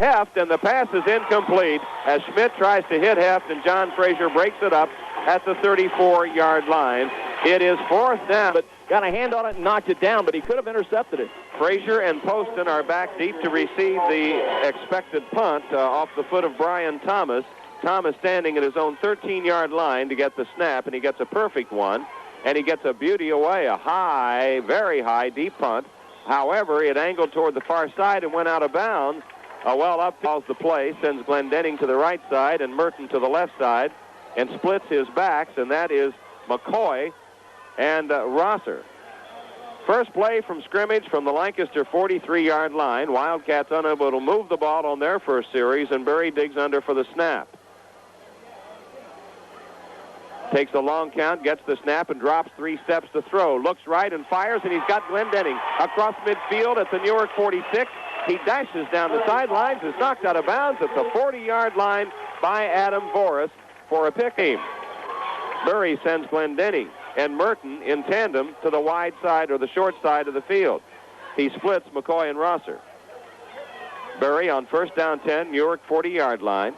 Heft, and the pass is incomplete as Schmidt tries to hit Heft, and John Frazier breaks it up at the 34-yard line. It is 4th down. But got a hand on it and knocked it down, but he could have intercepted it. Frazier and Poston are back deep to receive the expected punt off the foot of Brian Thomas. Thomas standing at his own 13-yard line to get the snap, and he gets a perfect one, and he gets a beauty away, a high, very high, deep punt. However, it angled toward the far side and went out of bounds. Well up calls the play, sends Glendenning to the right side and Merton to the left side, and splits his backs, and that is McCoy and Rosser. First play from scrimmage from the Lancaster 43-yard line. Wildcats unable to move the ball on their first series, and Berry digs under for the snap. Takes a long count, gets the snap, and drops 3 steps to throw. Looks right and fires, and he's got Glendenning across midfield at the Newark 46. He dashes down the sidelines, is knocked out of bounds at the 40-yard line by Adam Voris for a pick game. Berry sends Glendenning and Merton in tandem to the wide side or the short side of the field. He splits McCoy and Rosser. Berry on first down 10, Newark 40-yard line.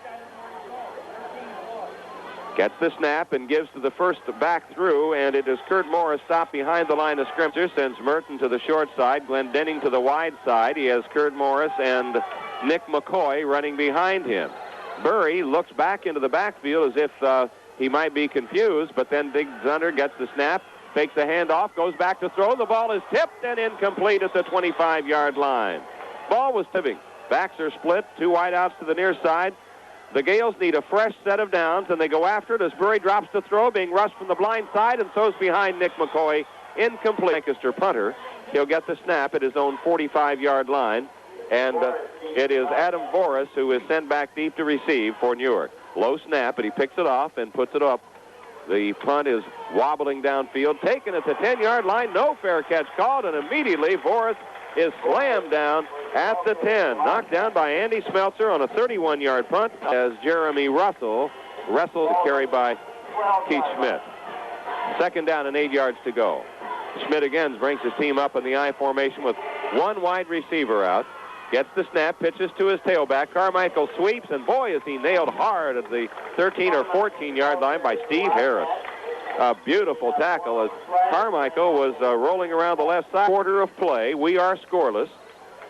Gets the snap and gives to the first back through, and it is Kurt Morris stopped behind the line of scrimmage. Sends Merton to the short side, Glendenning to the wide side. He has Kurt Morris and Nick McCoy running behind him. Berry looks back into the backfield as if he might be confused, but then digs under, gets the snap, takes the handoff, goes back to throw. The ball is tipped and incomplete at the 25-yard line. Ball was tipping. Backs are split, 2 wideouts to the near side. The Gales need a fresh set of downs, and they go after it as Berry drops to throw, being rushed from the blind side, and throws behind Nick McCoy. Incomplete. Lancaster punter. He'll get the snap at his own 45-yard line, and it is Adam Voris who is sent back deep to receive for Newark. Low snap, but he picks it off and puts it up. The punt is wobbling downfield, taken at the 10-yard line. No fair catch called, and immediately Voris is slammed down at the 10. Knocked down by Andy Smeltzer on a 31-yard punt as Jeremy Russell wrestled, carried by Keith Schmidt. Second down and 8 yards to go. Schmidt again brings his team up in the I formation with 1 wide receiver out. Gets the snap, pitches to his tailback. Carmichael sweeps, and boy, is he nailed hard at the 13 or 14-yard line by Steve Harris. A beautiful tackle as Carmichael was rolling around the left side. Quarter of play. We are scoreless.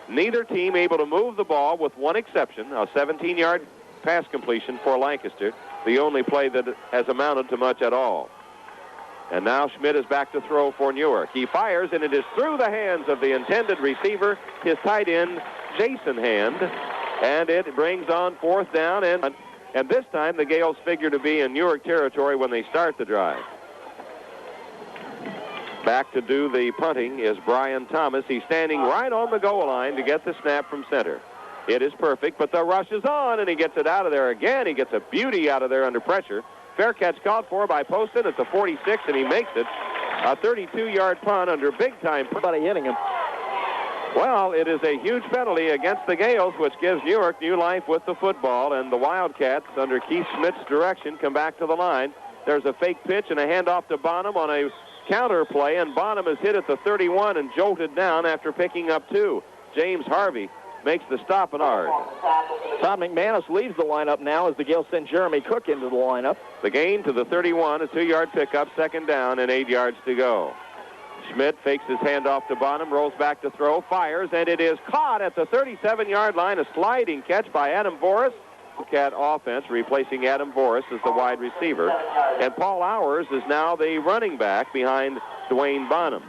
Neither team able to move the ball with one exception, a 17-yard pass completion for Lancaster, the only play that has amounted to much at all. And now Schmidt is back to throw for Newark. He fires, and it is through the hands of the intended receiver, his tight end, Jason Hand. And it brings on 4th down, and this time the Gales figure to be in Newark territory when they start the drive. Back to do the punting is Brian Thomas. He's standing right on the goal line to get the snap from center. It is perfect, but the rush is on, and he gets it out of there again. He gets a beauty out of there under pressure. Fair catch called for by Poston at the 46, and he makes it. A 32-yard punt under big-time. Somebody hitting him. Well, it is a huge penalty against the Gales, which gives Newark new life with the football, and the Wildcats, under Keith Schmidt's direction, come back to the line. There's a fake pitch and a handoff to Bonham on a counter play, and Bonham is hit at the 31 and jolted down after picking up 2. James Harvey makes the stop and hard. Tom McManus leaves the lineup now as the Gales send Jeremy Cook into the lineup. The gain to the 31, a 2-yard pickup, second down, and 8 yards to go. Schmidt fakes his handoff to Bonham, rolls back to throw, fires, and it is caught at the 37-yard line. A sliding catch by Adam Voris. Cat offense replacing Adam Voris as the wide receiver. And Paul Hours is now the running back behind Dwayne Bonham.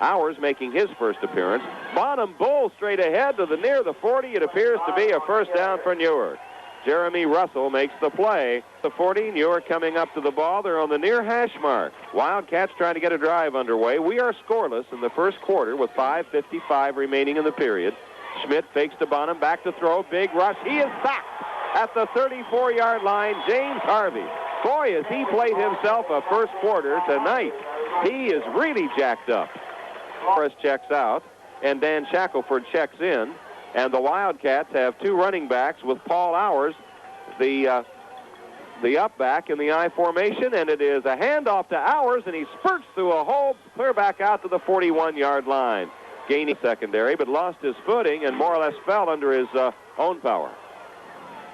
Hours making his first appearance. Bonham bull straight ahead to the near the 40. It appears to be a first down for Newark. Jeremy Russell makes the play. The 40, Newark coming up to the ball. They're on the near hash mark. Wildcats trying to get a drive underway. We are scoreless in the first quarter with 5:55 remaining in the period. Schmidt fakes to Bonham, back to throw, big rush. He is sacked at the 34-yard line. James Harvey. Boy, has he played himself a first quarter tonight. He is really jacked up. Morris checks out, and Dan Shackelford checks in. And the Wildcats have 2 running backs with Paul Hours, the up back in the I formation, and it is a handoff to Hours, and he spurts through a hole, clear back out to the 41-yard line. gaining secondary, but lost his footing and more or less fell under his own power.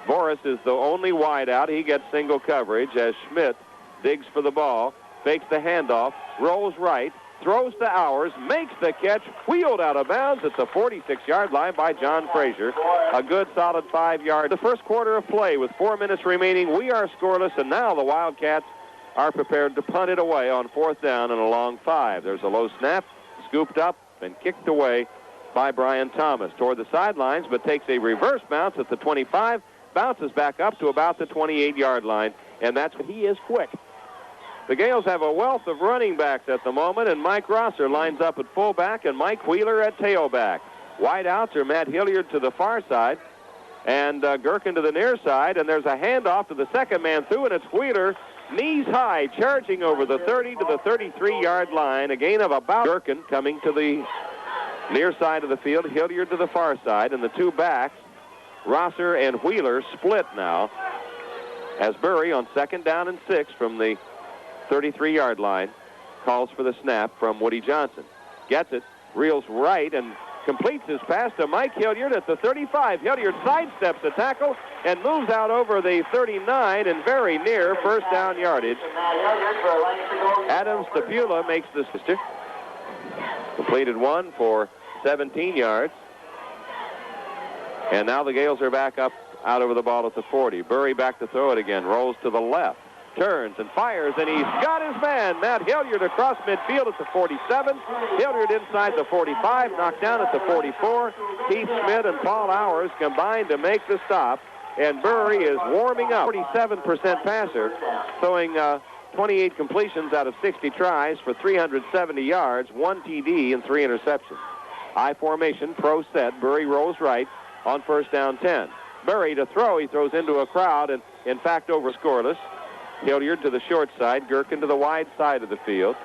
Boris is the only wide out. He gets single coverage as Schmidt digs for the ball, fakes the handoff, rolls right, throws to Hours, makes the catch, wheeled out of bounds at the 46-yard line by John Frazier. A good solid 5 yards. The first quarter of play with 4 minutes remaining. We are scoreless, and now the Wildcats are prepared to punt it away on 4th down and a long 5. There's a low snap, scooped up and kicked away by Brian Thomas toward the sidelines, but takes a reverse bounce at the 25, bounces back up to about the 28-yard line, and that's when he is quick. The Gales have a wealth of running backs at the moment, and Mike Rosser lines up at fullback and Mike Wheeler at tailback. Wide outs are Matt Hilliard to the far side and Gherkin to the near side, and there's a handoff to the second man through, and it's Wheeler knees high, charging over the 30 to the 33-yard line. A gain of about Gherkin coming to the near side of the field, Hilliard to the far side, and the two backs, Rosser and Wheeler, split now as Burry on 2nd down and 6 from the 33-yard line calls for the snap from Woody Johnson. Gets it, reels right, and completes his pass to Mike Hilliard at the 35. Hilliard sidesteps the tackle and moves out over the 39 and very near first down yardage. Adam Stapula makes the sister. Completed one for 17 yards. And now the Gales are back up out over the ball at the 40. Burry back to throw it again. Rolls to the left. Turns and fires, and he's got his man, Matt Hilliard, across midfield at the 47. Hilliard inside the 45, knocked down at the 44. Keith Schmidt and Paul Hours combined to make the stop, and Burry is warming up. 47% passer, throwing 28 completions out of 60 tries for 370 yards, 1 TD, and 3 interceptions. I formation, pro set. Burry rolls right on 1st down 10. Burry to throw. He throws into a crowd, and in fact over scoreless. Hilliard to the short side, Gherkin to the wide side of the field.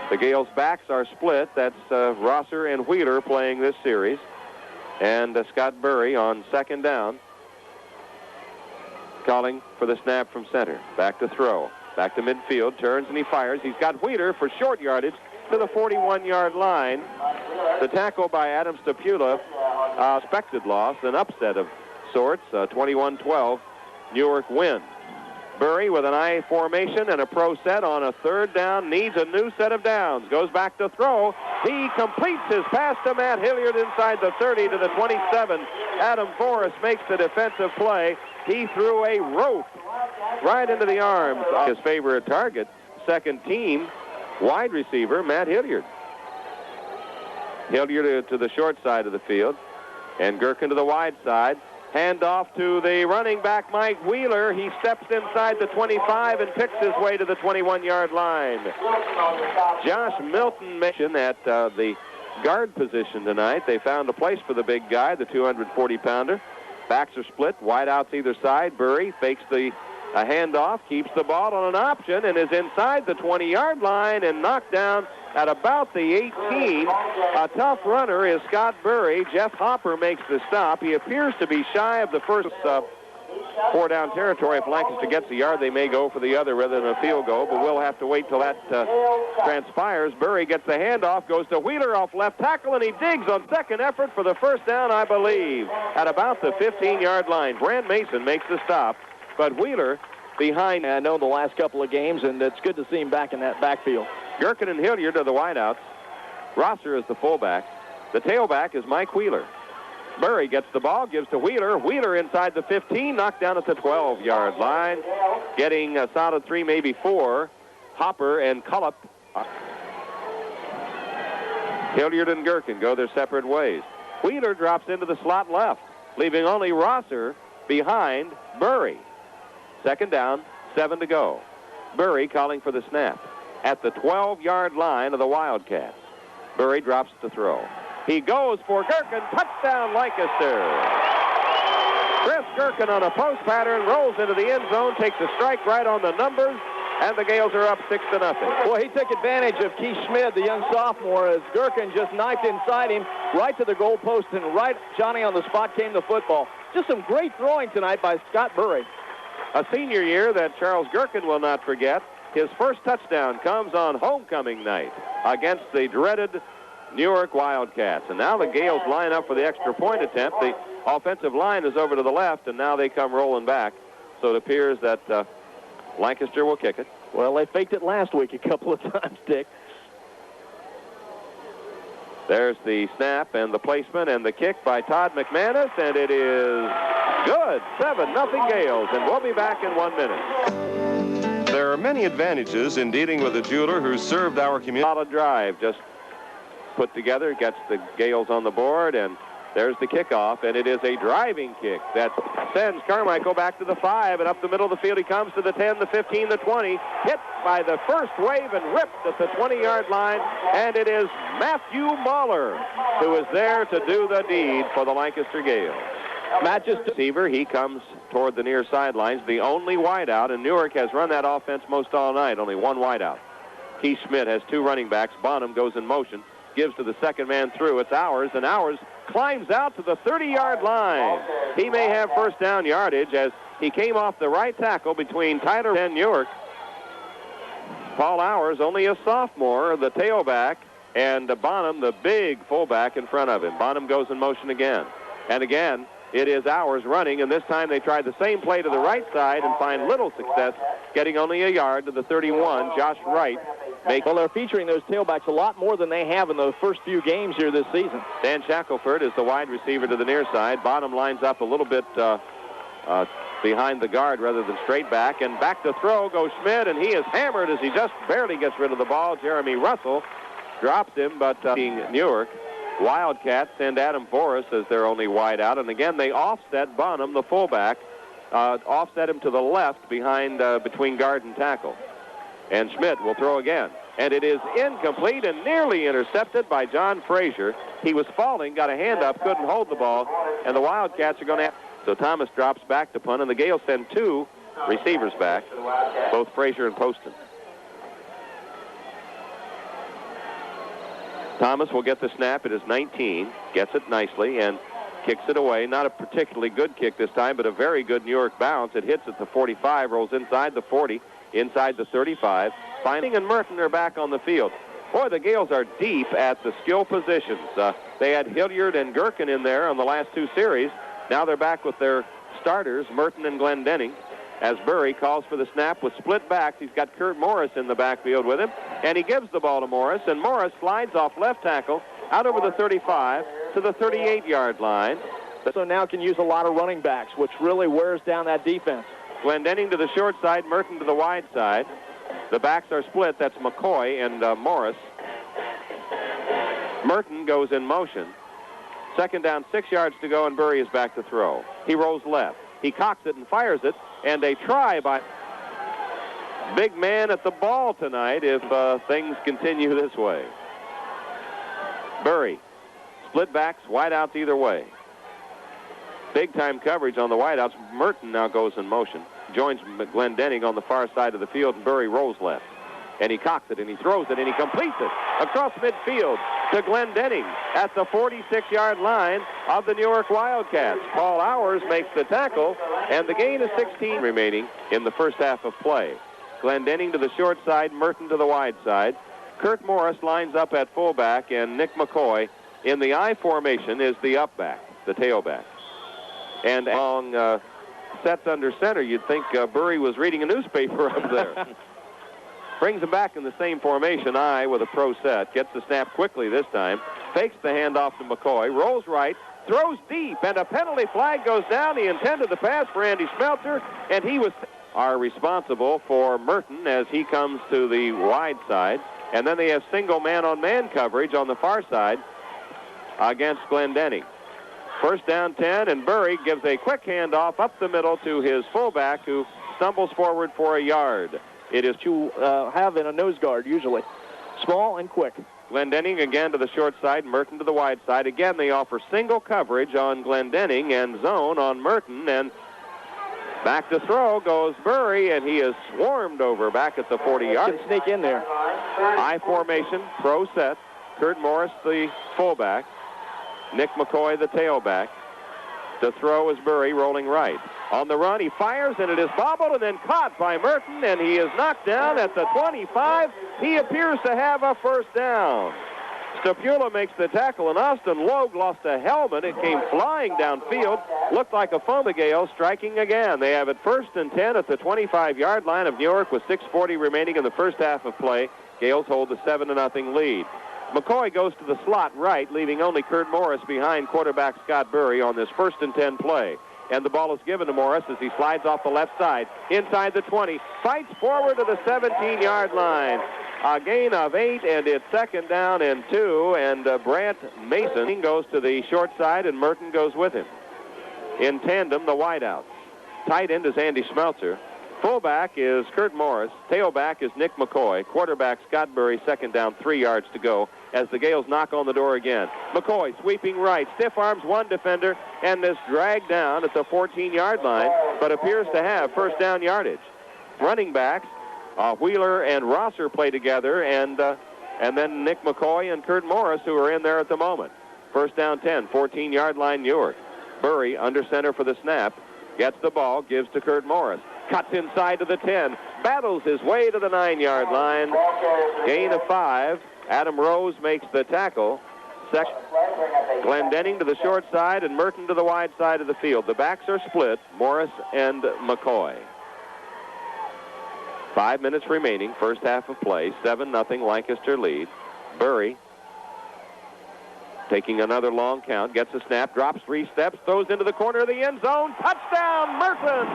The Gales' backs are split. That's Rosser and Wheeler playing this series. And Scott Burry on 2nd down, calling for the snap from center. Back to throw. Back to midfield. Turns and he fires. He's got Wheeler for short yardage to the 41-yard line. The tackle by Adam Stapula, expected loss, an upset of sorts, 21-12, Newark win. Burry with an I formation and a pro set on a 3rd down, needs a new set of downs, goes back to throw. He completes his pass to Matt Hilliard inside the 30 to the 27. Adam Forrest makes the defensive play. He threw a rope right into the arms of his favorite target, second team wide receiver Matt Hilliard. Hilliard to the short side of the field, and Gherkin to the wide side. Hand off to the running back, Mike Wheeler. He steps inside the 25 and picks his way to the 21-yard line. Josh Milton mentioned at the guard position tonight. They found a place for the big guy, the 240-pounder. Backs are split, wide outs either side. Burry fakes the handoff, keeps the ball on an option, and is inside the 20-yard line and knocked down at about the 18. A tough runner is Scott Burry. Jeff Hopper makes the stop. He appears to be shy of the first 4-down territory. If Lancaster gets the yard, they may go for the other rather than a field goal, but we'll have to wait till that transpires. Burry gets the handoff, goes to Wheeler off left tackle, and he digs on second effort for the first down, I believe, at about the 15-yard line. Brand Mason makes the stop, but Wheeler behind. I know the last couple of games, and it's good to see him back in that backfield. Gherkin and Hilliard are the wideouts. Rosser is the fullback. The tailback is Mike Wheeler. Burry gets the ball, gives to Wheeler. Wheeler inside the 15, knocked down at the 12-yard line. Getting a solid 3, maybe 4. Hopper and Cullop. Hilliard and Gherkin go their separate ways. Wheeler drops into the slot left, leaving only Rosser behind Burry. 2nd down, 7 to go. Burry calling for the snap at the 12-yard line of the Wildcats. Burry drops to throw. He goes for Gherkin. Touchdown, Lancaster. Chris Gherkin on a post pattern rolls into the end zone, takes a strike right on the numbers, and the Gales are up 6-0. Well, he took advantage of Keith Schmidt, the young sophomore, as Gherkin just knifed inside him right to the goal post, and right, Johnny, on the spot came the football. Just some great throwing tonight by Scott Burry. A senior year that Charles Gherkin will not forget. His first touchdown comes on homecoming night against the dreaded Newark Wildcats. And now the Gales line up for the extra point attempt. The offensive line is over to the left, and now they come rolling back. So it appears that Lancaster will kick it. Well, they faked it last week a couple of times, Dick. There's the snap and the placement and the kick by Todd McManus, and it is good. 7-0 Gales, and we'll be back in 1 minute. There are many advantages in dealing with a jeweler who served our community. Solid drive, just put together, gets the Gales on the board, and there's the kickoff, and it is a driving kick that sends Carmichael back to the 5, and up the middle of the field he comes to the 10, the 15, the 20, hit by the first wave and ripped at the 20-yard line, and it is Matthew Mahler who is there to do the deed for the Lancaster Gales. Matt just receiver, he comes toward the near sidelines, the only wideout, and Newark has run that offense most all night, only one wideout. Keith Schmidt has two running backs. Bonham goes in motion, gives to the second man through. It's Hours, and Hours climbs out to the 30-yard line. He may have first down yardage as he came off the right tackle between Tyler and Newark. Paul Hours, only a sophomore, the tailback, and Bonham, the big fullback, in front of him. Bonham goes in motion again. And again, it is Hours running, and this time they tried the same play to the right side and find little success, getting only a yard to the 31. Josh Wright. Well, they're featuring those tailbacks a lot more than they have in the first few games here this season. Dan Shackelford is the wide receiver to the near side. Bonham lines up a little bit behind the guard rather than straight back. And back to throw goes Schmidt, and he is hammered as he just barely gets rid of the ball. Jeremy Russell drops him, but Newark Wildcats send Adam Forrest as their only wide out. And again, they offset Bonham, the fullback, offset him to the left behind between guard and tackle. And Schmidt will throw again. And it is incomplete and nearly intercepted by John Frazier. He was falling, got a hand up, couldn't hold the ball, and the Wildcats are going to have... So Thomas drops back to punt, and the Gales send two receivers back, both Frazier and Poston. Thomas will get the snap. It is 19, gets it nicely, and kicks it away. Not a particularly good kick this time, but a very good Newark bounce. It hits at the 45, rolls inside the 40, inside the 35. Finding and Merton are back on the field. Boy, the Gales are deep at the skill positions. They had Hilliard and Gherkin in there on the last two series. Now they're back with their starters, Merton and Glendenning, as Burry calls for the snap with split backs. He's got Kurt Morris in the backfield with him, and he gives the ball to Morris, and Morris slides off left tackle out over the 35 to the 38-yard line. So now can use a lot of running backs, which really wears down that defense. Glendenning to the short side, Merton to the wide side. The backs are split. That's McCoy and Morris. Merton goes in motion. Second down, 6 yards to go, and Burry is back to throw. He rolls left. He cocks it and fires it, and a try by big man at the ball tonight if things continue this way. Burry, split backs, wideouts either way. Big-time coverage on the wideouts. Merton now goes in motion. Joins Glendenning on the far side of the field, and Burry rolls left. And he cocks it, and he throws it, and he completes it across midfield to Glendenning at the 46-yard line of the Newark Wildcats. Paul Hours makes the tackle, and the gain is 16 remaining in the first half of play. Glendenning to the short side, Merton to the wide side. Kurt Morris lines up at fullback, and Nick McCoy in the I formation is the up back, the tailback. And along sets under center, you'd think Burry was reading a newspaper up there. Brings him back in the same formation, I with a pro set. Gets the snap quickly this time. Fakes the handoff to McCoy. Rolls right. Throws deep. And a penalty flag goes down. He intended the pass for Andy Smelter. And he are responsible for Merton as he comes to the wide side. And then they have single man-on-man coverage on the far side against Glendenning. First down 10, and Burry gives a quick handoff up the middle to his fullback, who stumbles forward for a yard. It is to have in a nose guard, usually. Small and quick. Glendenning again to the short side, Merton to the wide side. Again, they offer single coverage on Glendenning and zone on Merton. And back to throw goes Burry, and he is swarmed over back at the 40-yard. Can sneak in there. I formation, pro set. Kurt Morris, the fullback. Nick McCoy, the tailback. To throw is Burry, rolling right. On the run, he fires, and it is bobbled and then caught by Merton, and he is knocked down at the 25. He appears to have a first down. Stapula makes the tackle, and Austin Logue lost a helmet. It came flying downfield. Looked like a foam. The Gales striking again. They have it 1st and 10 at the 25-yard line of Newark with 6:40 remaining in the first half of play. Gales hold the 7-0 lead. McCoy goes to the slot right, leaving only Kurt Morris behind quarterback Scott Burry on this 1st and 10 play. And the ball is given to Morris as he slides off the left side. Inside the 20, fights forward to the 17-yard line. A gain of 8, and it's 2nd down and 2, and Brant Mason goes to the short side, and Merton goes with him. In tandem, the wideouts. Tight end is Andy Schmelzer. Fullback is Kurt Morris. Tailback is Nick McCoy. Quarterback Scott Burry, 2nd down, 3 yards to go as the Gales knock on the door again. McCoy sweeping right, stiff arms one defender, and is dragged down at the 14-yard line, but appears to have first down yardage. Running backs, Wheeler and Rosser play together, and then Nick McCoy and Kurt Morris, who are in there at the moment. First down 10, 14-yard line Newark. Burry under center for the snap, gets the ball, gives to Kurt Morris. Cuts inside to the 10, battles his way to the 9-yard line. Gain of 5. Adam Rose makes the tackle. Glendenning to the short side and Merton to the wide side of the field. The backs are split, Morris and McCoy. 5 minutes remaining, first half of play. 7-0 Lancaster lead. Burry taking another long count, gets a snap, drops 3 steps, throws into the corner of the end zone. Touchdown, Merton!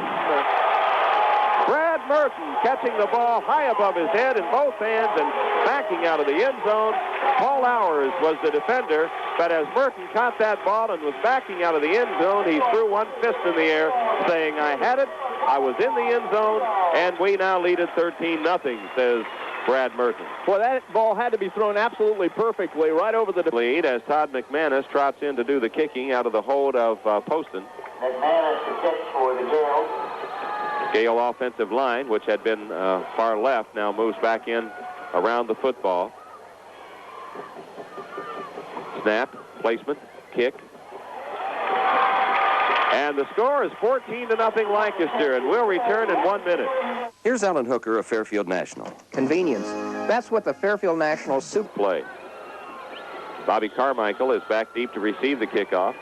Brad Merton catching the ball high above his head in both hands and backing out of the end zone. Paul Hours was the defender, but as Merton caught that ball and was backing out of the end zone, he threw one fist in the air, saying, "I had it, I was in the end zone, and we now lead at 13-0, says Brad Merton. Well, that ball had to be thrown absolutely perfectly right over the lead as Todd McManus trots in to do the kicking out of the hold of Poston. McManus to kick for the Gales. Gale offensive line, which had been far left, now moves back in around the football. Snap, placement, kick. And the score is 14-0 Lancaster, and we'll return in 1 minute. Here's Alan Hooker of Fairfield National. Convenience. That's what the Fairfield National Soup play. Bobby Carmichael is back deep to receive the kickoff.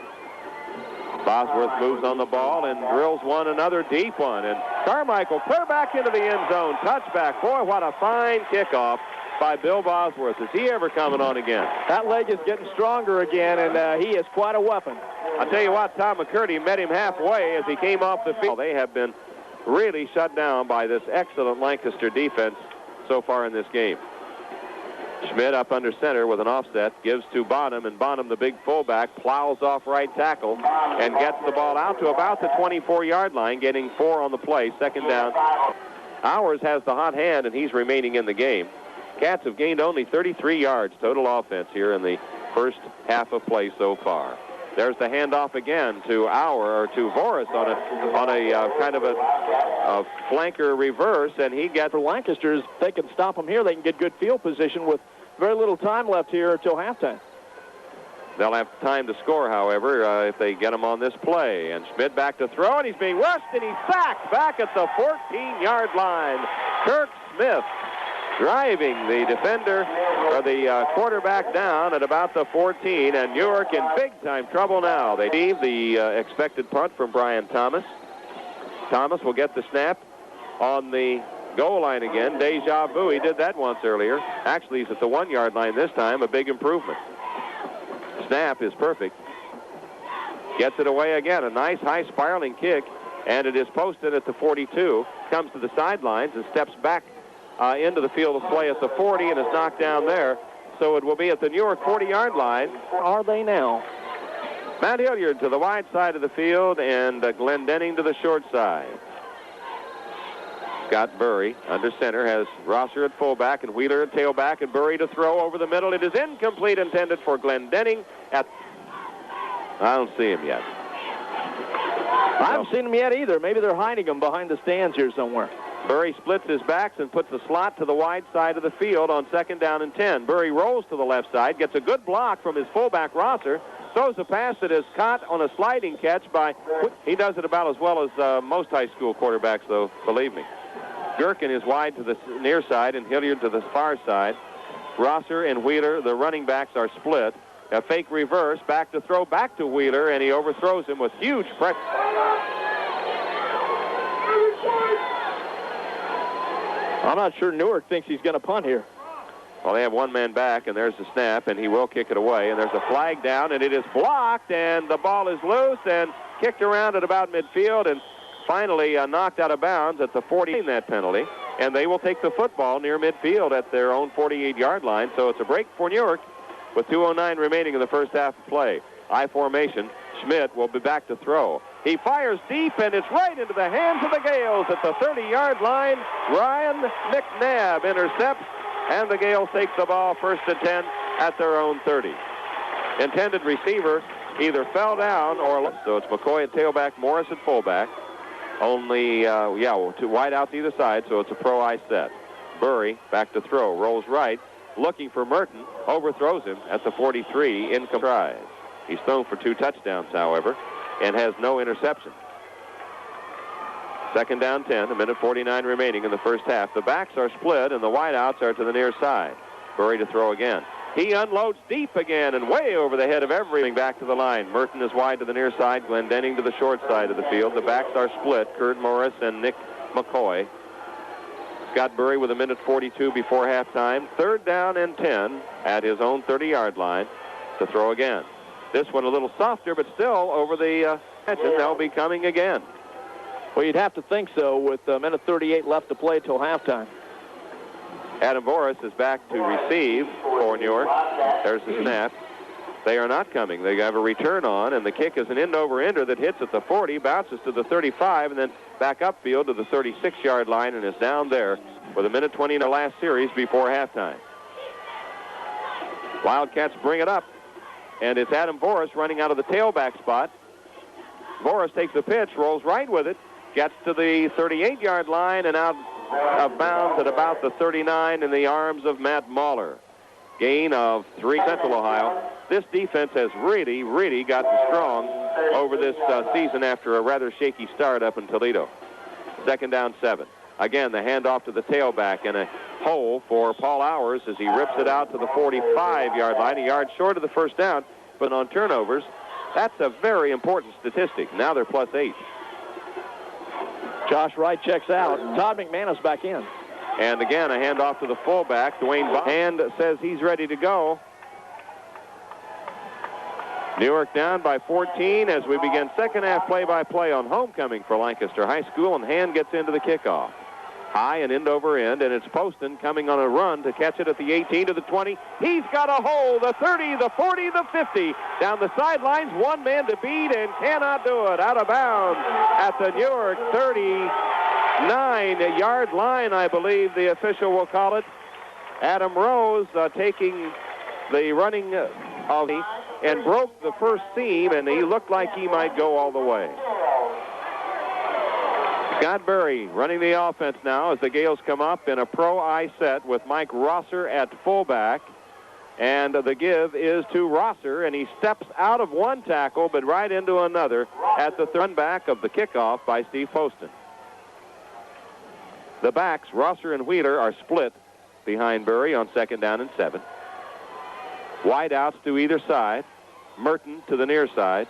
Bosworth moves on the ball and drills another deep one. And Carmichael clear back into the end zone. Touchback. Boy, what a fine kickoff by Bill Bosworth. Is he ever coming on again? That leg is getting stronger again, and he is quite a weapon. I'll tell you what, Tom McCurdy met him halfway as he came off the field. They have been really shut down by this excellent Lancaster defense so far in this game. Schmidt up under center with an offset, gives to Bonham, and Bonham, the big fullback, plows off right tackle and gets the ball out to about the 24-yard line, getting 4 on the play, second down. Howers has the hot hand, and he's remaining in the game. Cats have gained only 33 yards total offense here in the first half of play so far. There's the handoff again to Voris on a kind of a flanker reverse, and he gets for Lancaster. If they can stop them here, they can get good field position with very little time left here until halftime. They'll have time to score, however, if they get him on this play. And Schmidt back to throw, and he's being rushed, and he's sacked back at the 14-yard line. Kirk Smith driving the defender, or the quarterback, down at about the 14, and Newark in big-time trouble now. They leave the expected punt from Brian Thomas. Thomas will get the snap on the goal line again. Deja vu. He did that once earlier. Actually, he's at the 1-yard line this time, a big improvement. Snap is perfect. Gets it away again. A nice high spiraling kick, and it is posted at the 42. Comes to the sidelines and steps back into the field of play at the 40 and is knocked down there. So it will be at the Newark 40-yard line. Are they now? Matt Hilliard to the wide side of the field and Glendenning to the short side. Scott Burry under center has Rosser at fullback and Wheeler at tailback, and Burry to throw over the middle. It is incomplete, intended for Glendenning at... I don't see him yet. I haven't seen him yet either. Maybe they're hiding him behind the stands here somewhere. Burry splits his backs and puts a slot to the wide side of the field on second down and 10. Burry rolls to the left side, gets a good block from his fullback Rosser, throws a pass that is caught on a sliding catch by... He does it about as well as most high school quarterbacks, though, believe me. Gherkin is wide to the near side and Hilliard to the far side. Rosser and Wheeler, the running backs, are split. A fake reverse, back to throw, back to Wheeler, and he overthrows him with huge pressure. I'm not sure Newark thinks he's going to punt here. Well, they have one man back, and there's the snap, and he will kick it away. And there's a flag down, and it is blocked, and the ball is loose and kicked around at about midfield, and finally knocked out of bounds at the 40 in that penalty. And they will take the football near midfield at their own 48-yard line. So it's a break for Newark with 2:09 remaining in the first half of play. I formation. Schmidt will be back to throw. He fires deep, and it's right into the hands of the Gales at the 30-yard line. Ryan McNabb intercepts, and the Gales take the ball 1st and 10 at their own 30. Intended receiver either fell down or... So it's McCoy at tailback, Morris at fullback. Only, two wide outs either side, so it's a pro I set. Burry back to throw, rolls right, looking for Merton, overthrows him at the 43, incomplete tries. He's thrown for 2 touchdowns, however, and has no interception. 2nd down 10, a minute 49 remaining in the first half. The backs are split, and the wideouts are to the near side. Burry to throw again. He unloads deep again and way over the head of everything back to the line. Merton is wide to the near side, Glendenning to the short side of the field. The backs are split, Kurt Morris and Nick McCoy. Scott Burry with a minute 42 before halftime. 3rd down and 10 at his own 30-yard line to throw again. This one a little softer, but still over the edge, and they'll be coming again. Well, you'd have to think so with a minute 38 left to play till halftime. Adam Boris is back to receive for Newark. There's the snap. They are not coming. They have a return on, and the kick is an end-over-ender that hits at the 40, bounces to the 35, and then back upfield to the 36-yard line, and is down there with a minute 20 in the last series before halftime. Wildcats bring it up, and it's Adam Boris running out of the tailback spot. Boris takes the pitch, rolls right with it, gets to the 38-yard line, and out of bounds at about the 39 in the arms of Matt Mahler. Gain of 3. Central Ohio. This defense has really gotten strong over this season after a rather shaky start up in Toledo. 2nd down 7. Again, the handoff to the tailback, and a hole for Paul Hours as he rips it out to the 45-yard line, a yard short of the first down. But on turnovers, that's a very important statistic. Now they're +8. Josh Wright checks out. Todd McManus back in. And again, a handoff to the fullback. Dwayne Hand says he's ready to go. Newark down by 14 as we begin second half play-by-play on homecoming for Lancaster High School, and Hand gets into the kickoff. High and end over end, and it's Poston coming on a run to catch it at the 18 to the 20. He's got a hole, the 30, the 40, the 50. Down the sidelines, one man to beat and cannot do it. Out of bounds at the Newark 39-yard line, I believe the official will call it. Adam Rose taking the running of the and broke the first seam, and he looked like he might go all the way. Scott Burry running the offense now as the Gales come up in a pro I set with Mike Rosser at fullback. And the give is to Rosser, and he steps out of one tackle but right into another at the run back of the kickoff by Steve Poston. The backs, Rosser and Wheeler, are split behind Burry on 2nd down and 7. Wide outs to either side. Merton to the near side.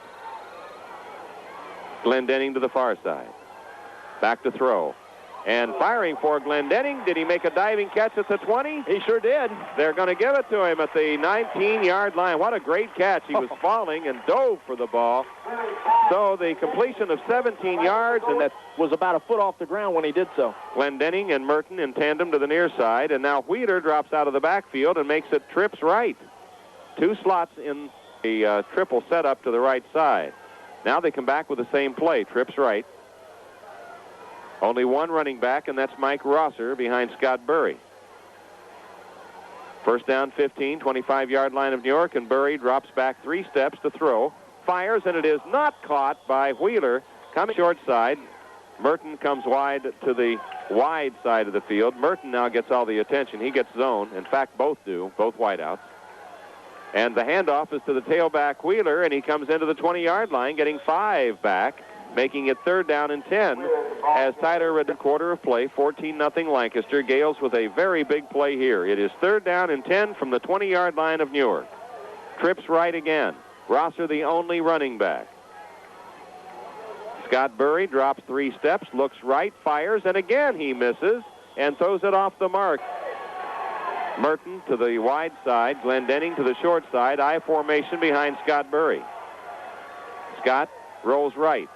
Glendenning to the far side. Back to throw. And firing for Glendenning. Did he make a diving catch at the 20? He sure did. They're going to give it to him at the 19-yard line. What a great catch. He was falling and dove for the ball. So the completion of 17 yards, and that was about a foot off the ground when he did so. Glendenning and Merton in tandem to the near side, and now Wheeler drops out of the backfield and makes it trips right. 2 slots in the triple setup to the right side. Now they come back with the same play, trips right. Only one running back, and that's Mike Rosser behind Scott Burry. 1st down 15, 25-yard line of Newark, and Burry drops back 3 steps to throw. Fires, and it is not caught by Wheeler. Coming short side, Merton comes wide to the wide side of the field. Merton now gets all the attention. He gets zone. In fact, both do, both wideouts. And the handoff is to the tailback Wheeler, and he comes into the 20-yard line, getting 5 back, making it 3rd down and 10 as Tyler read the quarter of play, 14-0 Lancaster. Gales with a very big play here. It is 3rd down and 10 from the 20-yard line of Newark. Trips right again. Rosser the only running back. Scott Burry drops 3 steps, looks right, fires, and again he misses and throws it off the mark. Merton to the wide side, Glendenning to the short side, I formation behind Scott Burry. Scott rolls right.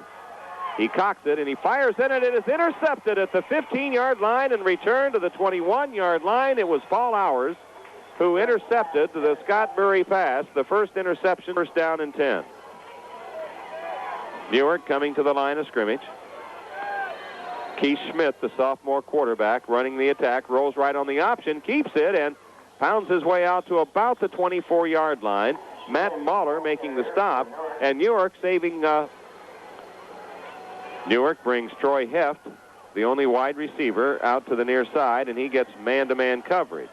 He cocks it, and he fires in it. It is intercepted at the 15-yard line and returned to the 21-yard line. It was Paul Hours who intercepted the Scott Burry pass, the first interception, 1st down and 10. Newark coming to the line of scrimmage. Keith Schmidt, the sophomore quarterback, running the attack, rolls right on the option, keeps it, and pounds his way out to about the 24-yard line. Matt Mahler making the stop, and Newark saving... Newark brings Troy Heft, the only wide receiver, out to the near side, and he gets man-to-man coverage.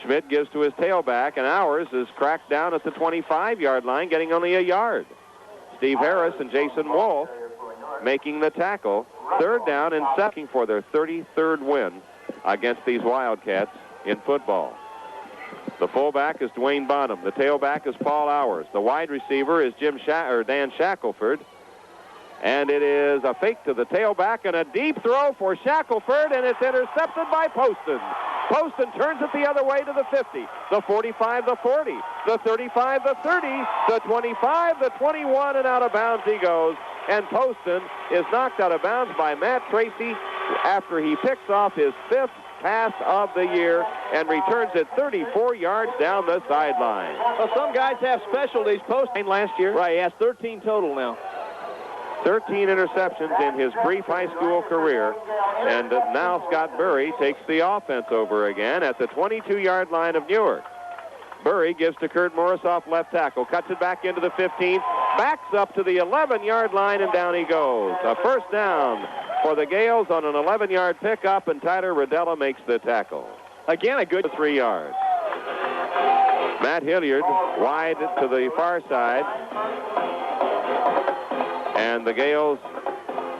Schmidt gives to his tailback, and Hours is cracked down at the 25-yard line, getting only a yard. Steve Harris and Jason Wolf making the tackle. 3rd down and 7 for their 33rd win against these Wildcats in football. The fullback is Dwayne Bonham. The tailback is Paul Hours. The wide receiver is Dan Shackelford. And it is a fake to the tailback and a deep throw for Shackelford, and it's intercepted by Poston. Poston turns it the other way to the 50, the 45, the 40, the 35, the 30, the 25, the 21, and out of bounds he goes. And Poston is knocked out of bounds by Matt Tracy after he picks off his 5th pass of the year and returns it 34 yards down the sideline. Well, some guys have specialties. Poston last year. Right, he has 13 total now. 13 interceptions in his brief high school career. And now Scott Burry takes the offense over again at the 22-yard line of Newark. Burry gives to Kurt Morris off left tackle, cuts it back into the 15, backs up to the 11-yard line, and down he goes. A 1st down for the Gales on an 11-yard pickup, and Tyler Rodella makes the tackle. Again, a good 3 yards. Matt Hilliard wide to the far side. And the Gales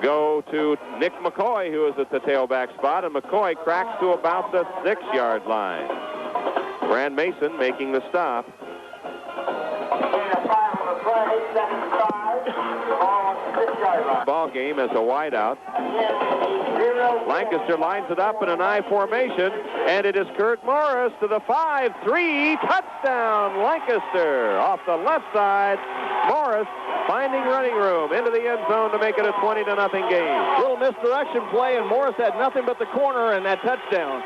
go to Nick McCoy, who is at the tailback spot, and McCoy cracks to about the 6-yard line. Brand Mason making the stop. Ball game as a wideout. Lancaster lines it up in an I formation, and it is Kurt Morris to the 5-3, touchdown Lancaster. Off the left side, Morris finding running room into the end zone to make it a 20-0 game. Little misdirection play, and Morris had nothing but the corner and that touchdown.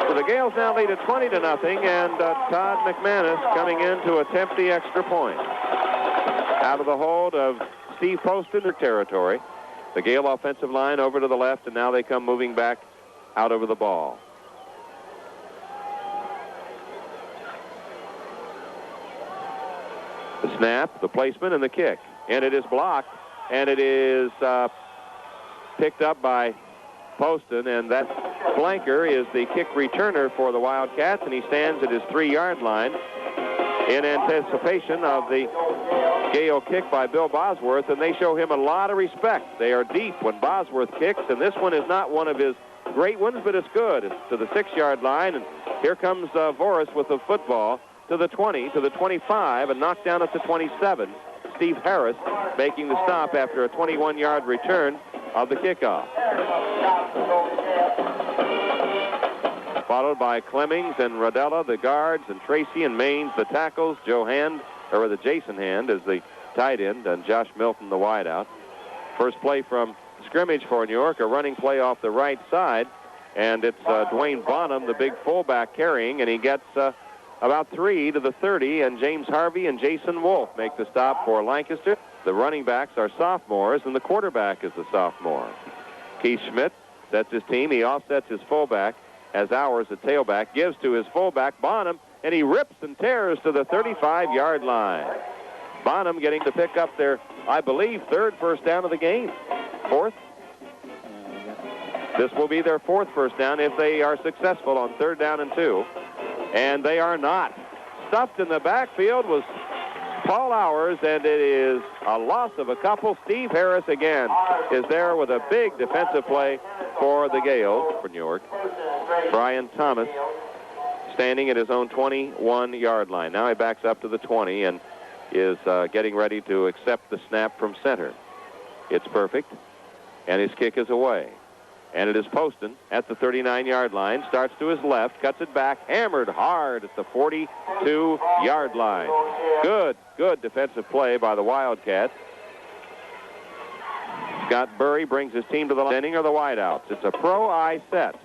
So the Gales now lead at 20-0, and Todd McManus coming in to attempt the extra point. Out of the hold of Steve Poston, their territory. The Gale offensive line over to the left, and now they come moving back out over the ball. The snap, the placement, and the kick. And it is blocked, and it is picked up by Poston, and that flanker is the kick returner for the Wildcats, and he stands at his 3-yard line in anticipation of the Gale kick by Bill Bosworth, and they show him a lot of respect. They are deep when Bosworth kicks, and this one is not one of his great ones, but it's good. It's to the 6-yard line, and here comes Voris with the football to the 20, to the 25, and knocked down at the 27. Steve Harris making the stop after a 21-yard return of the kickoff. Followed by Clemmings and Rodella, the guards, and Tracy and Maines, the tackles. Jason Hand is the tight end, and Josh Milton, the wideout. First play from scrimmage for New York, a running play off the right side, and it's Dwayne Bonham, the big fullback, carrying, and he gets about 3 to the 30, and James Harvey and Jason Wolf make the stop for Lancaster. The running backs are sophomores, and the quarterback is a sophomore. Keith Schmidt sets his team. He offsets his fullback as Hours, the tailback, gives to his fullback, Bonham, and he rips and tears to the 35-yard line. Bonham getting to pick up their, I believe, 3rd first down of the game. 4th? This will be their 4th first down if they are successful on 3rd down and 2. And they are not. Stuffed in the backfield was Paul Hours, and it is a loss of a couple. Steve Harris again is there with a big defensive play for the Gales for Newark. Brian Thomas standing at his own 21-yard line. Now he backs up to the 20 and is getting ready to accept the snap from center. It's perfect, and his kick is away. And it is Poston at the 39-yard line. Starts to his left, cuts it back, hammered hard at the 42-yard line. Good defensive play by the Wildcats. Scott Burry brings his team to the line or the wideouts. It's a pro-I set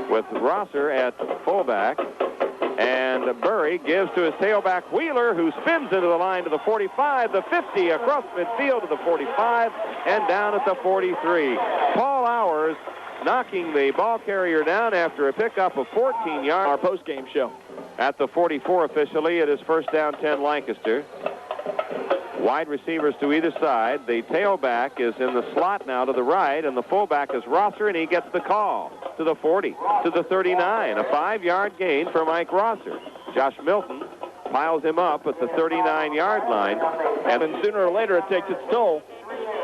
with Rosser at fullback. And Burry gives to his tailback Wheeler, who spins into the line to the 45, the 50, across midfield to the 45, and down at the 43. Paul Hours knocking the ball carrier down after a pickup of 14 yards. Our post-game show. At the 44 officially, it is first down 10 Lancaster. Wide receivers to either side. The tailback is in the slot now to the right, and the fullback is Rosser, and he gets the call to the 40, to the 39. A 5-yard gain for Mike Rosser. Josh Milton piles him up at the 39-yard line. And then sooner or later it takes its toll.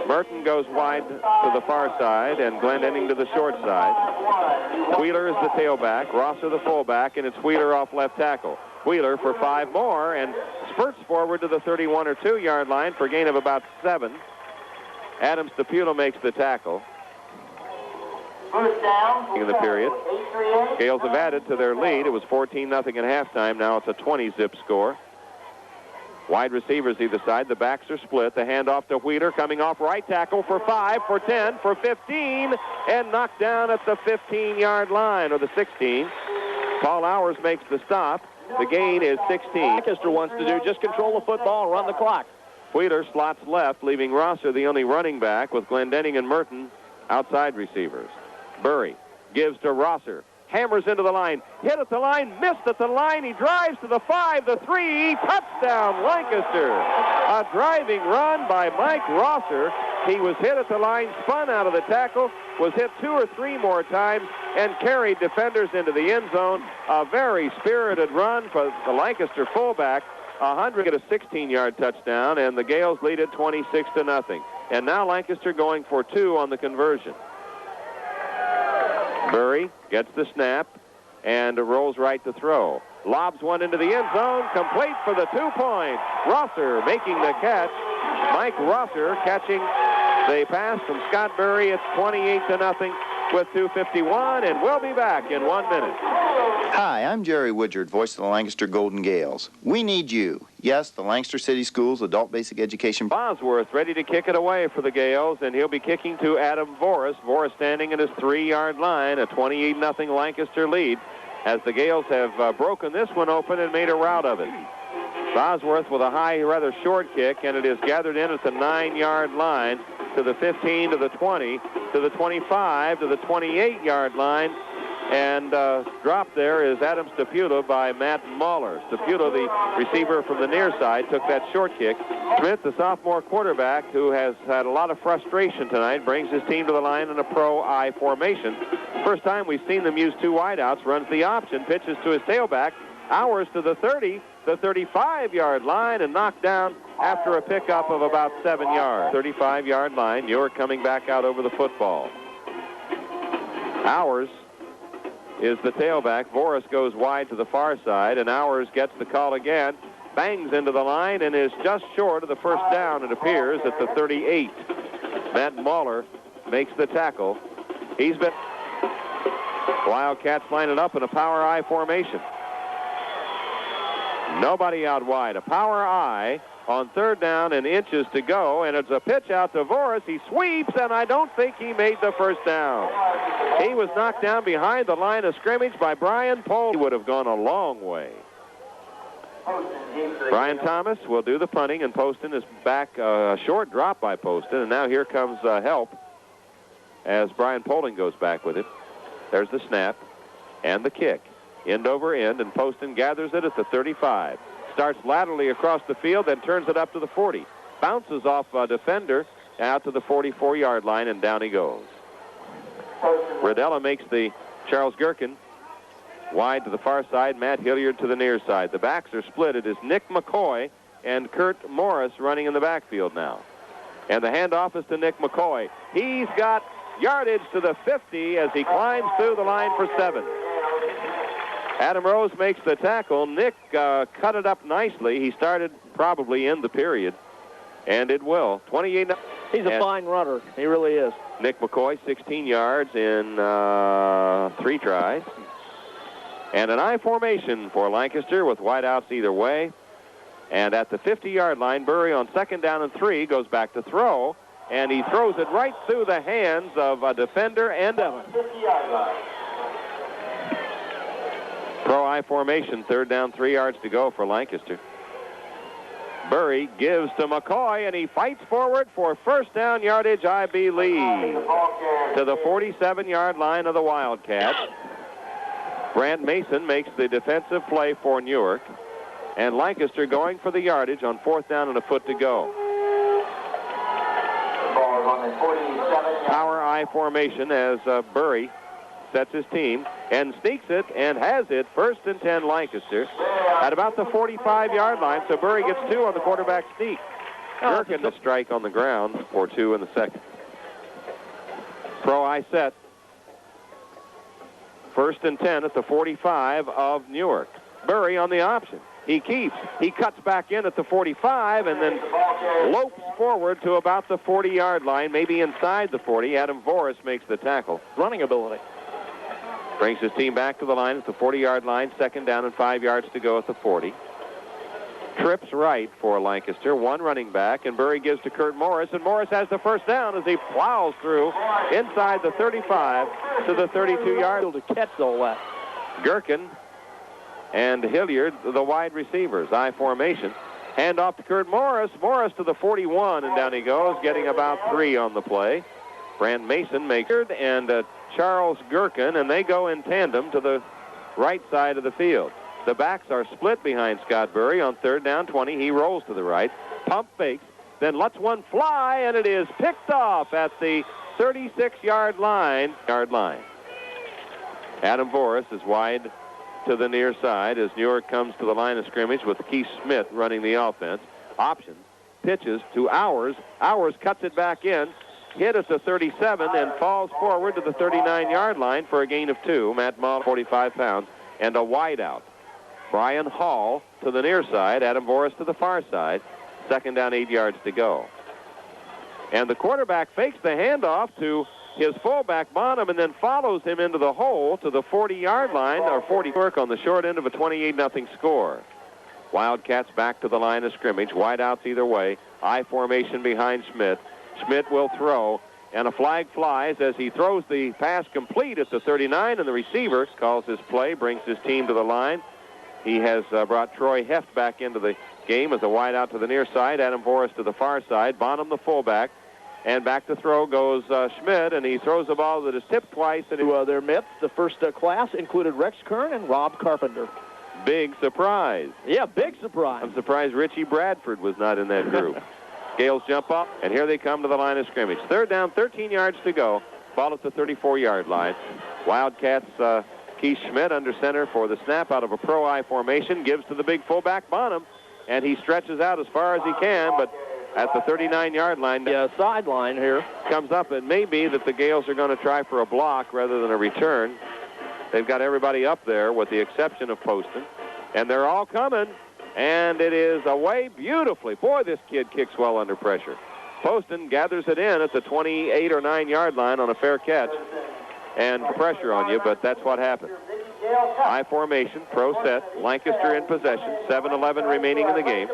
Merton goes wide to the far side, and Glendenning to the short side. Wheeler is the tailback, Rosser the fullback, and it's Wheeler off left tackle. Wheeler for 5 more and spurts forward to the 31 or 2-yard line for a gain of about 7. Adam Stapula makes the tackle. In the period, Gales have added to their lead. It was 14-0 at halftime. Now it's a 20-zip score. Wide receivers either side. The backs are split. The handoff to Wheeler coming off right tackle for 5, for 10, for 15, and knocked down at the 15-yard line, or the 16. Paul Hours makes the stop. The gain is 16. Lancaster wants to do just control the football and run the clock. Wheeler slots left, leaving Rosser the only running back, with Glendenning and Merton outside receivers. Burry gives to Rosser. Hammers into the line. Hit at the line. Missed at the line. He drives to the 5, the 3. Touchdown, Lancaster. A driving run by Mike Rosser. He was hit at the line, spun out of the tackle, was hit 2 or 3 more times, and carried defenders into the end zone. A very spirited run for the Lancaster fullback. 100 at a 16-yard touchdown, and the Gales lead it 26-0. And now Lancaster going for 2 on the conversion. Burry gets the snap and rolls right to throw. Lobs one into the end zone, complete for the 2 point. Rosser making the catch. Mike Rosser catching the pass from Scott Burry. It's 28-0 with 2:51, and we'll be back in 1 minute. Hi, I'm Jerry Woodard, voice of the Lancaster Golden Gales. We need you. Yes, the Lancaster City Schools Adult Basic Education. Bosworth ready to kick it away for the Gales, and he'll be kicking to Adam Voris. Voris standing at his 3-yard line, a 28-0 Lancaster lead, as the Gales have broken this one open and made a rout of it. Bosworth with a high, rather short kick, and it is gathered in at the 9-yard line, to the 15, to the 20, to the 25, to the 28-yard line, and dropped there is Adam Stapula by Matt Mahler. Stapula, the receiver from the near side, took that short kick. Smith, the sophomore quarterback, who has had a lot of frustration tonight, brings his team to the line in a pro-I formation. First time we've seen them use 2 wideouts, runs the option, pitches to his tailback, Hours to the 30, the 35-yard line, and knocked down after a pickup of about 7 yards. 35-yard line. Newark coming back out over the football. Hours is the tailback. Voris goes wide to the far side, and Hours gets the call again, bangs into the line, and is just short of the first down, it appears, at the 38. Matt Mahler makes the tackle. He's been... Wildcats line it up in a power I formation. Nobody out wide. A power I on 3rd down and inches to go, and it's a pitch out to Voris. He sweeps, and I don't think he made the first down. He was knocked down behind the line of scrimmage by Brian Pohl. He would have gone a long way. Brian Thomas will do the punting, and Poston is back. A short drop by Poston, and now here comes help as Brian Poling goes back with it. There's the snap and the kick. End over end, and Poston gathers it at the 35. Starts laterally across the field, then turns it up to the 40. Bounces off a defender out to the 44-yard line, and down he goes. Rodella makes the Charles Gherkin wide to the far side, Matt Hilliard to the near side. The backs are split. It is Nick McCoy and Kurt Morris running in the backfield now. And the handoff is to Nick McCoy. He's got yardage to the 50 as he climbs through the line for 7. Adam Rose makes the tackle. Nick cut it up nicely. He started probably in the period, and it will. 28. He's a fine runner. He really is. Nick McCoy, 16 yards in 3 tries. And an I formation for Lancaster with wideouts either way. And at the 50-yard line, Burry on 2nd down and 3 goes back to throw, and he throws it right through the hands of a defender and Evans. 50-yard line. Pro I formation, 3rd down, 3 yards to go for Lancaster. Burry gives to McCoy, and he fights forward for 1st down yardage, I believe, to the 47-yard line of the Wildcats. Brant Mason makes the defensive play for Newark, and Lancaster going for the yardage on 4th down and a foot to go. Power I formation as Burry sets his team and sneaks it and has it 1st and 10 Lancaster at about the 45-yard line, so Burry gets 2 on the quarterback sneak. Gherkin to strike on the ground for 2 in the 2nd. Pro I set. 1st and 10 at the 45 of Newark. Burry on the option. He keeps. He cuts back in at the 45 and then lopes forward to about the 40-yard line, maybe inside the 40. Adam Voris makes the tackle. Running ability. Brings his team back to the line at the 40-yard line, 2nd down and 5 yards to go at the 40. Trips right for Lancaster, 1 running back, and Burry gives to Kurt Morris, and Morris has the 1st down as he plows through inside the 35 to the 32-yard line to catch all that. Gherkin and Hilliard, the wide receivers, I formation. Hand off to Kurt Morris. Morris to the 41, and down he goes, getting about 3 on the play. Brant Mason makes it, and Charles Gherkin, and they go in tandem to the right side of the field. The backs are split behind Scott Burry on 3rd down 20. He rolls to the right, pump fakes, then lets one fly, and it is picked off at the 36-yard line. Adam Voris is wide to the near side as Newark comes to the line of scrimmage with Keith Smith running the offense. Option, pitches to Hours. Hours cuts it back in, hit at the 37, and falls forward to the 39-yard line for a gain of 2. Matt Mull, 45 pounds, and a wideout. Brian Hall to the near side, Adam Voris to the far side. 2nd down, 8 yards to go. And the quarterback fakes the handoff to his fullback Bonham and then follows him into the hole to the 40-yard line, or 40 work on the short end of a 28-0 score. Wildcats back to the line of scrimmage. Wideouts either way. I formation behind Schmidt. Schmidt will throw, and a flag flies as he throws the pass complete at the 39, and the receiver calls his play, brings his team to the line. He has brought Troy Heft back into the game as a wideout to the near side. Adam Voris to the far side. Bonham the fullback. And back to throw goes Schmidt, and he throws the ball that is tipped twice. And to their midst, the first class included Rex Kern and Rob Carpenter. Big surprise. Yeah, big surprise. I'm surprised Richie Bradford was not in that group. Gales jump up, and here they come to the line of scrimmage. 3rd down, 13 yards to go. Ball at the 34-yard line. Wildcats, Keith Schmidt under center for the snap out of a pro I formation. Gives to the big fullback Bonham, and he stretches out as far as he can, but at the 39-yard line. The sideline here comes up. It may be that the Gales are going to try for a block rather than a return. They've got everybody up there with the exception of Poston, and they're all coming, and it is away beautifully. Boy, this kid kicks well under pressure. Poston gathers it in at the 28 or 9-yard line on a fair catch, and pressure on you, but that's what happened. I formation, pro set, Lancaster in possession, 7:11 remaining in the game.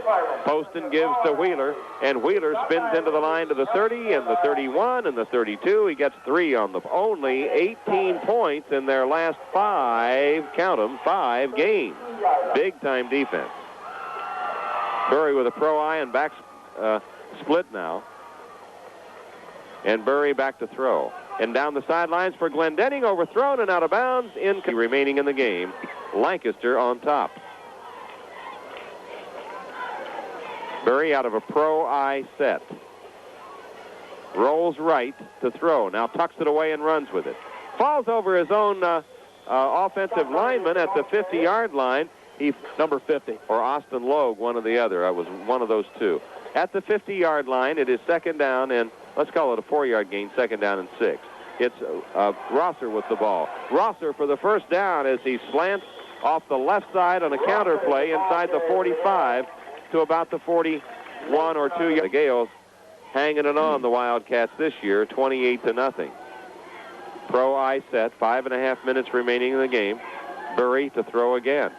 Poston gives to Wheeler, and Wheeler spins into the line to the 30 and the 31 and the 32. He gets 3 on the only 18 points in their last 5, count them, 5 games. Big-time defense. Burry with a pro I and back split now. And Burry back to throw. And down the sidelines for Glendenning, overthrown and out of bounds, remaining in the game. Lancaster on top. Burry out of a pro I set. Rolls right to throw. Now tucks it away and runs with it. Falls over his own offensive lineman at the 50-yard line. number 50. Or Austin Logue, one or the other. I was one of those two. At the 50-yard line, it is second down and, let's call it a 4-yard gain, second down and 6. It's Rosser with the ball. Rosser for the first down as he slants off the left side on a counter play inside the 45 to about the 41 or 2. The Gales hanging it on the Wildcats this year, 28-0. Pro I set, 5.5 minutes remaining in the game. Burry to throw again.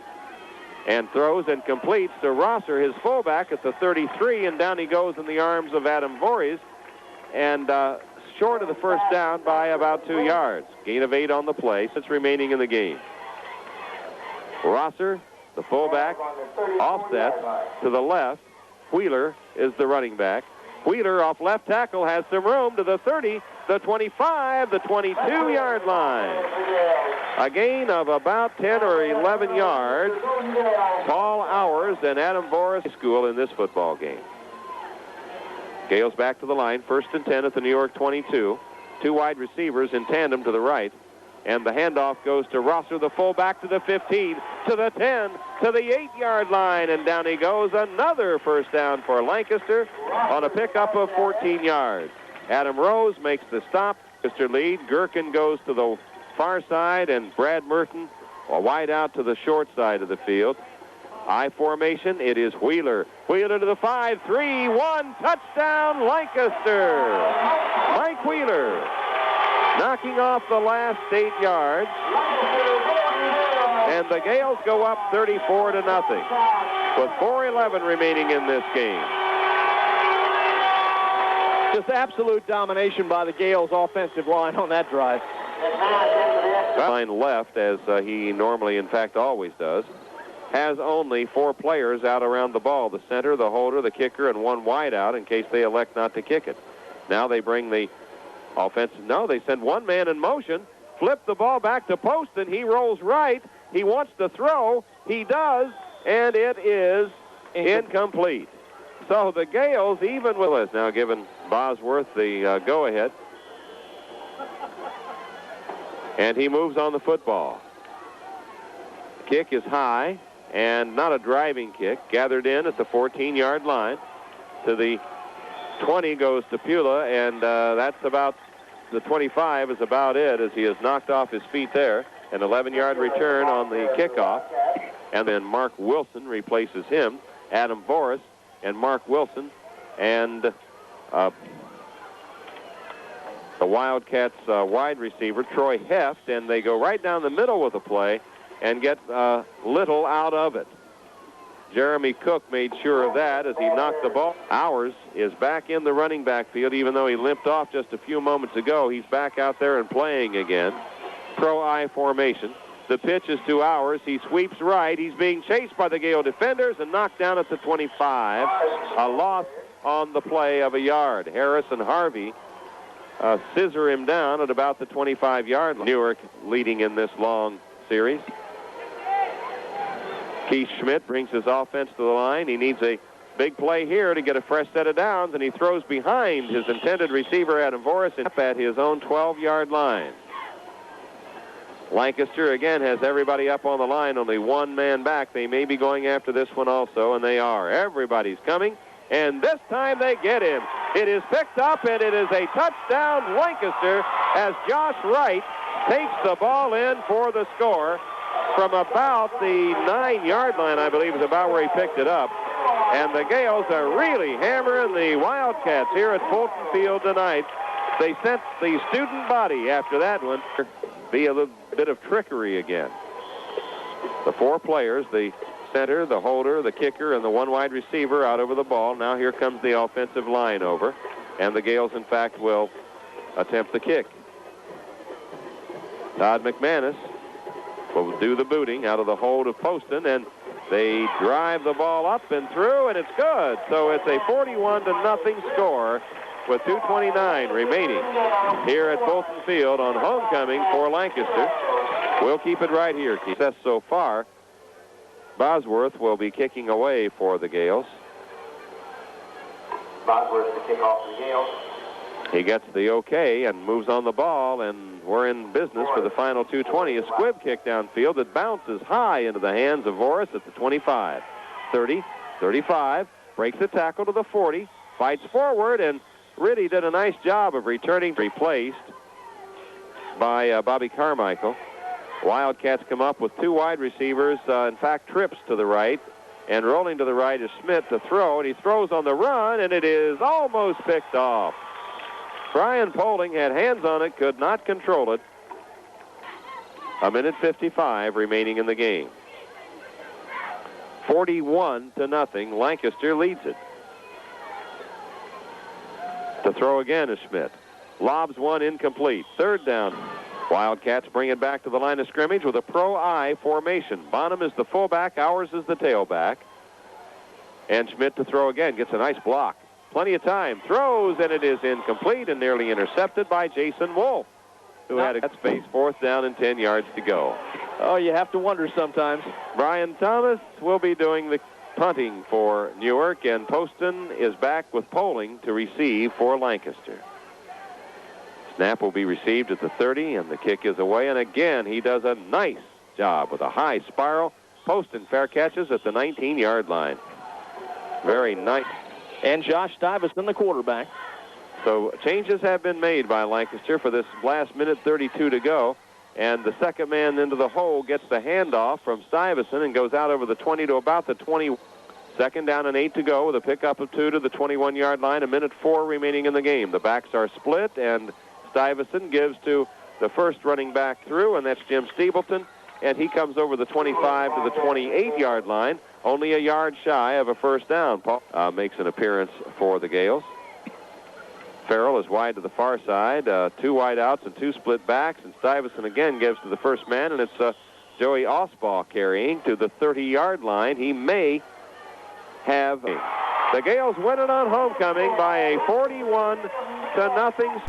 And throws and completes to Rosser, his fullback, at the 33, and down he goes in the arms of Adam Voorhees, and short of the first down by about 2 yards. Gain of 8 on the play, since remaining in the game. Rosser, the fullback, offsets to the left. Wheeler is the running back. Wheeler off left tackle has some room to the 30, the 25, the 22-yard line. A gain of about 10 or 11 yards. Paul Hours and Adam Boris school in this football game. Gales back to the line, 1st and 10 at the New York 22. 2 wide receivers in tandem to the right. And the handoff goes to Rosser, the fullback, to the 15, to the 10, to the 8-yard line. And down he goes. Another first down for Lancaster on a pickup of 14 yards. Adam Rose makes the stop. Lancaster lead. Gherkin goes to the far side, and Brad Merton wide out to the short side of the field. I formation. It is Wheeler. Wheeler to the 5-3-1. Touchdown, Lancaster. Mike Wheeler knocking off the last 8 yards. And the Gales go up 34-0 with 4:11 remaining in this game. Just absolute domination by the Gales offensive line on that drive. Line left, as he normally, in fact, always does, has only 4 players out around the ball: the center, the holder, the kicker, and 1 wide out in case they elect not to kick it. Now they bring the offense. No, they send 1 man in motion, flip the ball back to Poston. He rolls right. He wants to throw. He does, and it is incomplete. So the Gales, even with us, now giving Bosworth the go-ahead. And he moves on the football. Kick is high, and not a driving kick. Gathered in at the 14-yard line. To the 20 goes to Pula, and that's about the 25 is about it, as he is knocked off his feet there. An 11-yard return on the kickoff. And then Mark Wilson replaces him. Adam Boris and Mark Wilson, and the Wildcats wide receiver, Troy Heft, and they go right down the middle with the play and get little out of it. Jeremy Cook made sure of that as he knocked the ball. Hours is back in the running back field, even though he limped off just a few moments ago. He's back out there and playing again. Pro I formation. The pitch is to Hours. He sweeps right. He's being chased by the Gale defenders and knocked down at the 25. A loss on the play of a yard. Harris and Harvey scissor him down at about the 25-yard line. Newark leading in this long series. Keith Schmidt brings his offense to the line. He needs a big play here to get a fresh set of downs, and he throws behind his intended receiver, Adam Voris, and up at his own 12-yard line. Lancaster again has everybody up on the line, only 1 man back. They may be going after this one also, and they are. Everybody's coming, and this time they get him. It is picked up, and it is a touchdown, Lancaster, as Josh Wright takes the ball in for the score from about the 9-yard line, I believe, is about where he picked it up. And the Gales are really hammering the Wildcats here at Fulton Field tonight. They sent the student body after that one. Be a little bit of trickery again. The 4 players, the center, the holder, the kicker, and the 1 wide receiver out over the ball. Now here comes the offensive line over, and the Gales, in fact, will attempt the kick. Todd McManus will do the booting out of the hold of Poston, and they drive the ball up and through, and it's good. So it's a 41-0 score with 2:29 remaining here at Fulton Field on homecoming for Lancaster. We'll keep it right here. Success so far. Bosworth will be kicking away for the Gales. Bosworth to kick off the Gales. He gets the okay and moves on the ball, and we're in business for the final 2:20. A squib kick downfield that bounces high into the hands of Voris at the 25. 30, 35, breaks the tackle to the 40, fights forward, and really did a nice job of returning. Replaced by Bobby Carmichael. Wildcats come up with two wide receivers, in fact, trips to the right, and rolling to the right is Schmidt to throw, and he throws on the run, and it is almost picked off. Brian Poling had hands on it, could not control it. 1:55 remaining in the game. 41-0, Lancaster leads it. To throw again is Schmidt. Lobs one incomplete. Third down. Wildcats bring it back to the line of scrimmage with a pro-I formation. Bonham is the fullback, Ours is the tailback. And Schmidt to throw again, gets a nice block. Plenty of time, throws, and it is incomplete and nearly intercepted by Jason Wolf, who had a space. 4th down and 10 yards to go. Oh, you have to wonder sometimes. Brian Thomas will be doing the punting for Newark, and Poston is back with Poling to receive for Lancaster. Snap will be received at the 30, and the kick is away, and again he does a nice job with a high spiral. Poston fair catches at the 19-yard line. Very nice. And Josh Stuyvesant, the quarterback. So changes have been made by Lancaster for this last minute 32 to go. And the second man into the hole gets the handoff from Stuyvesant and goes out over the 20 to about the 20. 2nd down and 8 to go with a pickup of 2 to the 21-yard line. 1:04 remaining in the game. The backs are split, and Stuyvesant gives to the first running back through, and that's Jim Steebleton. And he comes over the 25 to the 28-yard line, only a yard shy of a first down. Paul makes an appearance for the Gales. Farrell is wide to the far side, 2 wide outs and 2 split backs, and Stuyvesant again gives to the first man, and it's Joey Osball carrying to the 30-yard line. He may have. The Gales win it on homecoming by a 41-0